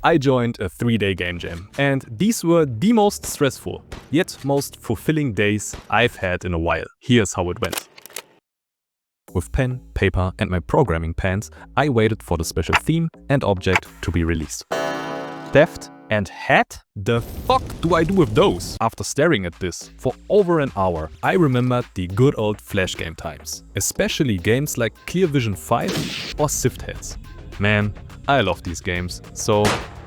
I joined a 3-day game jam, and these were the most stressful, yet most fulfilling days I've had in a while. Here's how it went. With pen, paper and my programming pants, I waited for the special theme and object to be released. Theft and hat? The fuck do I do with those? After staring at this for over an hour, I remembered the good old Flash game times. Especially games like Clear Vision 5 or Sift Heads. Man, I love these games, so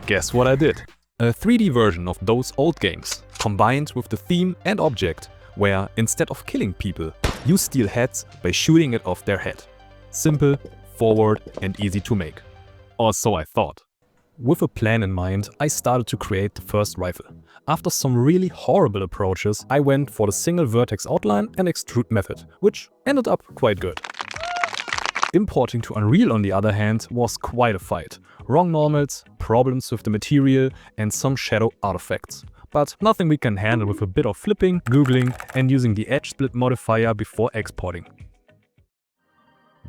guess what I did? A 3D version of those old games, combined with the theme and object, where instead of killing people, you steal heads by shooting it off their head. Simple, forward and easy to make. Or so I thought. With a plan in mind, I started to create the first rifle. After some really horrible approaches, I went for the single vertex outline and extrude method, which ended up quite good. Importing to Unreal, on the other hand, was quite a fight. Wrong normals, problems with the material and some shadow artifacts. But nothing we can handle with a bit of flipping, googling and using the edge split modifier before exporting.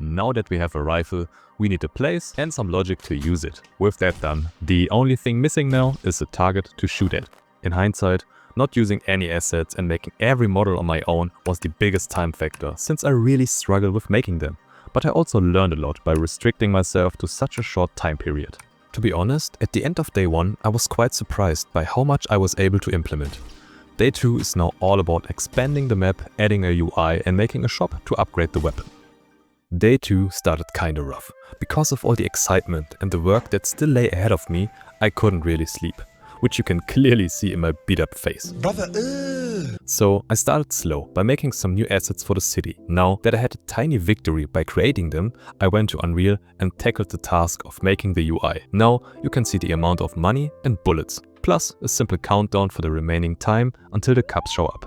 Now that we have a rifle, we need a place and some logic to use it. With that done, the only thing missing now is a target to shoot at. In hindsight, not using any assets and making every model on my own was the biggest time factor, since I really struggled with making them. But I also learned a lot by restricting myself to such a short time period. To be honest, at the end of day 1, I was quite surprised by how much I was able to implement. Day 2 is now all about expanding the map, adding a UI and making a shop to upgrade the weapon. Day 2 started kinda rough. Because of all the excitement and the work that still lay ahead of me, I couldn't really sleep, which you can clearly see in my beat up face. So I started slow by making some new assets for the city. Now that I had a tiny victory by creating them, I went to Unreal and tackled the task of making the UI. Now you can see the amount of money and bullets, plus a simple countdown for the remaining time until the cups show up.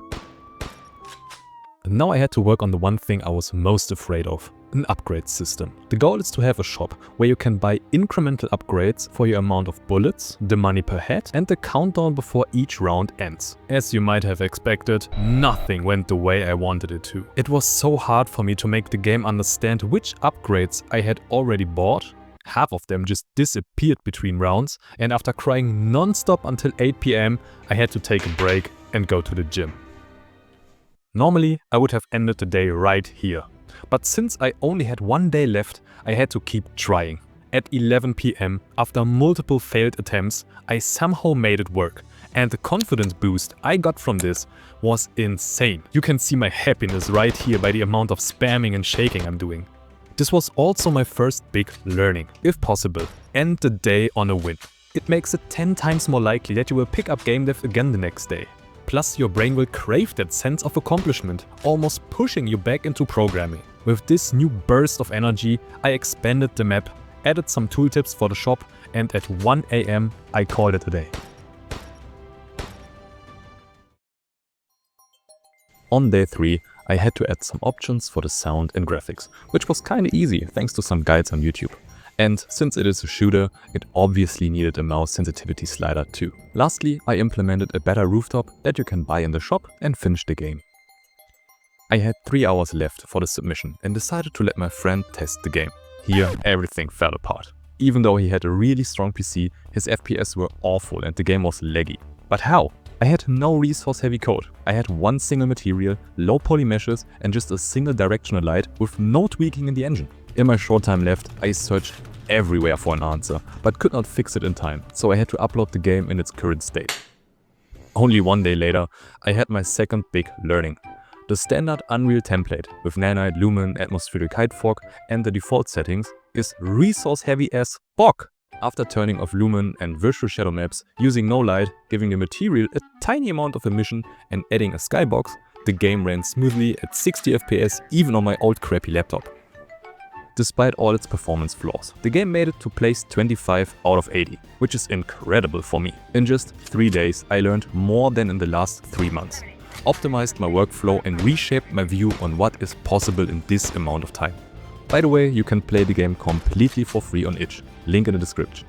And now I had to work on the one thing I was most afraid of. An upgrade system. The goal is to have a shop where you can buy incremental upgrades for your amount of bullets, the money per head and the countdown before each round ends. As you might have expected, nothing went the way I wanted it to. It was so hard for me to make the game understand which upgrades I had already bought. Half of them just disappeared between rounds, and after crying non-stop until 8 PM, I had to take a break and go to the gym. Normally, I would have ended the day right here. But since I only had 1 day left, I had to keep trying. At 11 PM, after multiple failed attempts, I somehow made it work. And the confidence boost I got from this was insane. You can see my happiness right here by the amount of spamming and shaking I'm doing. This was also my first big learning. If possible, end the day on a win. It makes it 10 times more likely that you will pick up game dev again the next day. Plus, your brain will crave that sense of accomplishment, almost pushing you back into programming. With this new burst of energy, I expanded the map, added some tooltips for the shop, and at 1 AM I called it a day. On day 3, I had to add some options for the sound and graphics, which was kinda easy thanks to some guides on YouTube. And since it is a shooter, it obviously needed a mouse sensitivity slider too. Lastly, I implemented a better rooftop that you can buy in the shop and finish the game. I had 3 hours left for the submission and decided to let my friend test the game. Here, everything fell apart. Even though he had a really strong PC, his FPS were awful and the game was laggy. But how? I had no resource heavy code. I had one single material, low poly meshes and just a single directional light with no tweaking in the engine. In my short time left, I searched everywhere for an answer, but could not fix it in time, so I had to upload the game in its current state. Only 1 day later, I had my second big learning. The standard Unreal template with nanite, lumen, atmospheric height fog and the default settings is resource heavy as fuck. After turning off lumen and virtual shadow maps, using no light, giving the material a tiny amount of emission and adding a skybox, the game ran smoothly at 60 FPS even on my old crappy laptop. Despite all its performance flaws, the game made it to place 25 out of 80, which is incredible for me. In just 3 days, I learned more than in the last 3 months, optimized my workflow and reshaped my view on what is possible in this amount of time. By the way, you can play the game completely for free on itch, link in the description.